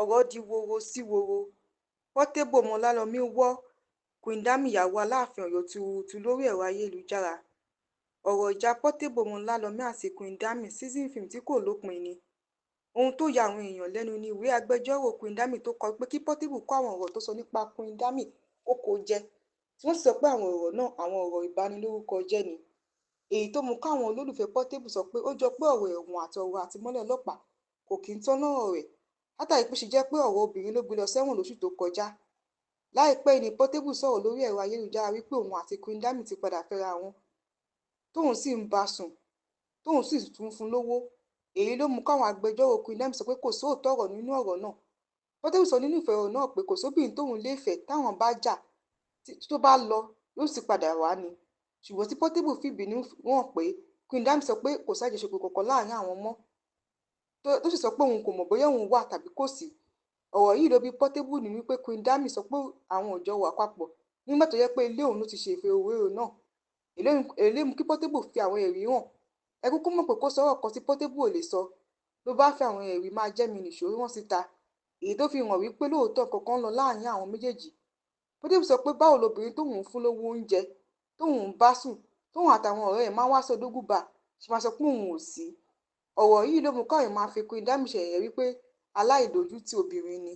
ọ̀rọ̀ di woro sí woro. Portable ọmọ Ọlálọmí wọ́ Queen Dami ìyàwó Aláàfin Ọ̀yọ́ tuurutu lórí ẹ̀rọ ayélujára. Ọ̀rọ̀ ìjà Portable ọmọ Ọlálọmí àti Queen Dami season film tí kò lópin ni. Ohun tó ya àwọn èèyàn lẹ́nu ni ìwé agbẹjọ́rò Queen Dami tó kọ pé kí Portable kó àwọn ọ̀rọ̀ tó sọ nípa Queen Dami ó kó jẹ, tí wọ́n sì sọ pé àwọn ọ̀rọ̀ náà àwọn ọ̀rọ̀ ìbanilórúkọ jẹ́ ni. Èyí tó mú káwọn olólùfẹ́ Portable sọ pé ó jọ pé ọ̀rọ̀ ẹ̀wọ̀n àti ọ̀rọ̀ àtìmọ́lé ọlọ́pàá kò kí ń tán lọ́rọ̀ rẹ̀, látàrí pé ṣe jẹ́ pé ọ̀rọ̀ obìnrin ló gbé lọ sẹ́wọ̀n lóṣù tó kọjá. Láìpẹ́ yìí ni Portable sọ̀rọ̀ lórí ẹ̀rọ ayélujára wípé òun àti Queen Dami ti padà fẹ́ra wọn, tóun sì ń bá sùn, tóun sì tún fún lówó. Èyí ló mú káwọn agbẹjọ́rò Queen Dami sọ pé kò sóòótọ́ ọ̀rọ̀ nínú ọ̀rọ̀ náà. Portable sọ nínú ìfọ̀rọ̀ náà pé kò sóbìnrin tóun lè fẹ́ táwọn bá jà, tó bá lọ yóò sì padà wá ni. Ṣùgbọ́n tí Portable fìbínú hàn pé Queen Dami sọ pé kò sájọṣepọ̀ kankan láàrin àwọn mọ́, tó sì sọ pé òun kò mọ̀ bóyá òun wà tàbí kò sí. Ọ̀rọ̀ yìí ló bí Portable ní wípé Queen Dami sọ pé àwọn ò jọ wà papọ̀ nígbà tó jẹ́ pé ilé òun ló ti ṣe ìfẹ̀rọ̀wérò náà. Èlé mú kí Portable fi àwọn ẹ̀rí hàn. Ẹ kúkú mọ̀ pé kó sọ̀rọ̀ kan tí Portable ò lè sọ, ló bá fi àwọn ẹ̀rí máa jẹ́ mi nìṣó hàn síta, èyí tó fi hàn wípé lóòótọ́ kankan lọ láàrin àwọn méjèèjì. Portable sọ pé báwo lobìnrin tóun ń fún lówó oúnjẹ, tóun ń bá sùn, tóun àtàwọn ọ̀rẹ́ ẹ̀ máa wá sọdógùbà ṣe máa sọ pé òun ò sí. Ọ̀rọ̀ yìí ló mú káwọn máa fi Queen Dami ṣẹ̀yẹ wípé aláìlójútì obìnrin ni.